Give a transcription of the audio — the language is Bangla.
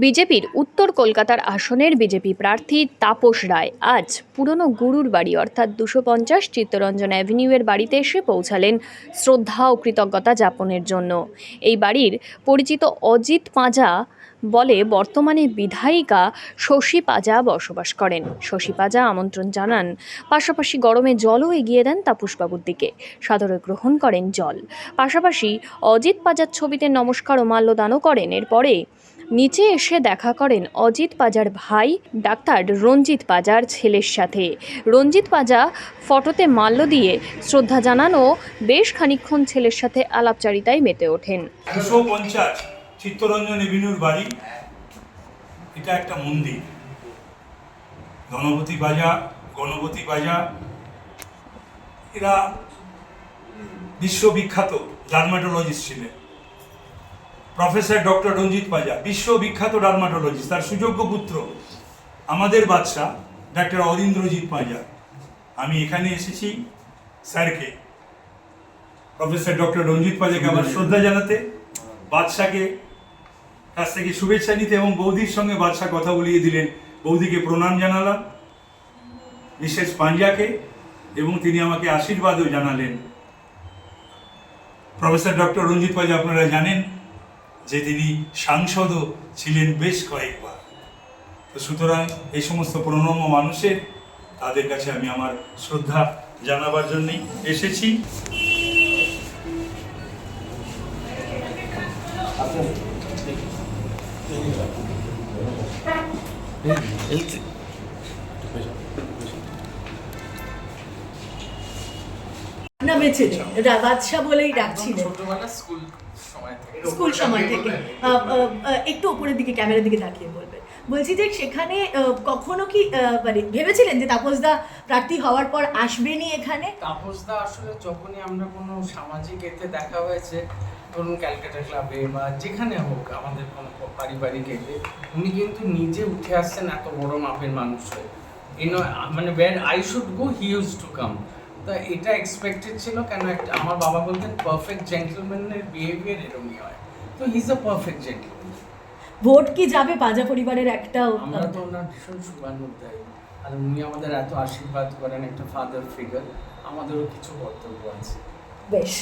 বিজেপির উত্তর কলকাতার আসনের বিজেপি প্রার্থী তাপস রায় আজ পুরনো গুরুর বাড়ি অর্থাৎ 250 চিত্তরঞ্জন অ্যাভিনিউয়ের বাড়িতে এসে পৌঁছালেন শ্রদ্ধা ও কৃতজ্ঞতা জ্ঞাপনের জন্য। এই বাড়ির পরিচিত অজিত পাঁজা বলে বর্তমানে বিধায়িকা শশী পাঁজা বসবাস করেন। শশী পাঁজা আমন্ত্রণ জানান, পাশাপাশি গরমে জলও এগিয়ে দেন তাপসবাবুর দিকে। সাদরে গ্রহণ করেন জল, পাশাপাশি অজিত পাঁজার ছবিতে নমস্কার ও মাল্যদানও করেন। এরপরে নিচে এসে দেখা করেন অজিত পাঁজার ভাই ডাক্তার রঞ্জিত পাঁজার ছেলের সাথে। রঞ্জিত পাঁজা ফটোতে মাল্য দিয়ে শ্রদ্ধা জানান ও বেশ খানিকক্ষণ ছেলের সাথে আলাপচারিতায় মেতে ওঠেন। 250 চিত্তরঞ্জন এভিনিউর বাড়ি। এটা একটা মন্দির। গণপতি পাঁজা এরা বিশ্ববিখ্যাত ডার্মাটোলজিস্ট ছিলেন। প্রফেসর ডক্টর রঞ্জিত পাঁজা বিশ্ববিখ্যাত ডার্মাটোলজিস্ট, তার সুযোগ্য পুত্র আমাদের বাদশাহ ডাক্তার অরিন্দ্রজিৎ পাঁজা। আমি এখানে এসেছি স্যারকে, প্রফেসর ডক্টর রঞ্জিত পাঁজাকে আমার শ্রদ্ধা জানাতে, বাদশাকে কাছ থেকে শুভেচ্ছা নিতে এবং বৌদির সঙ্গে বাদশাহ কথা বলিয়ে দিলেন। বৌদিকে প্রণাম জানালাম, মিসেস পাঁজাকে, এবং তিনি আমাকে আশীর্বাদও জানালেন। প্রফেসর ডক্টর রঞ্জিত পাঁজা আপনারা জানেন যে তিনি সাংসদও ছিলেন বেশ কয়েকবার। তো সুতরাং এই সমস্ত প্রণম্য মানুষের তাদের কাছে আমি আমার শ্রদ্ধা জানাবার জন্যই এসেছি। নামে ছিলেন বাদশাহ বলেই ডাকছিলেন স্কুল সময় থেকে। একটু উপরের দিকে ক্যামেরার দিকে তাকিয়ে বলবেন। বলছি যে সেখানে কখনো কি মানে ভেবেছিলেন যে তাপসদা প্রার্থী হওয়ার পর আসবেনই এখানে? তাপসদা আসলে যখনই আমরা কোনো সামাজিক এতে দেখা হয়েছে, ধরুন ক্যালকাটা ক্লাবে বা যেখানে হোক আমাদের কোনো পারিবারিক এতে, উনি কিন্তু নিজে উঠে আসছেন এত বড় মাপের মানুষ হয়ে। মানে where I should go he use to come. তো এটা এক্সপেক্টেড ছিল, কেন একটা আমার বাবা বলতেন পারফেক্ট জেন্টলম্যানের বিহেভিয়ার এরকমই হয়। তো he is a perfect gentleman. Vote কি যাবে পাঁজা পরিবারের একটা? আমরা তো ওনার ভীষণ শুভানুধ্যায়ী, আর উনি আমাদের এত আশীর্বাদ করেন, একটা ফাদার ফিগার, আমাদেরও কিছু কর্তব্য আছে। বেশ।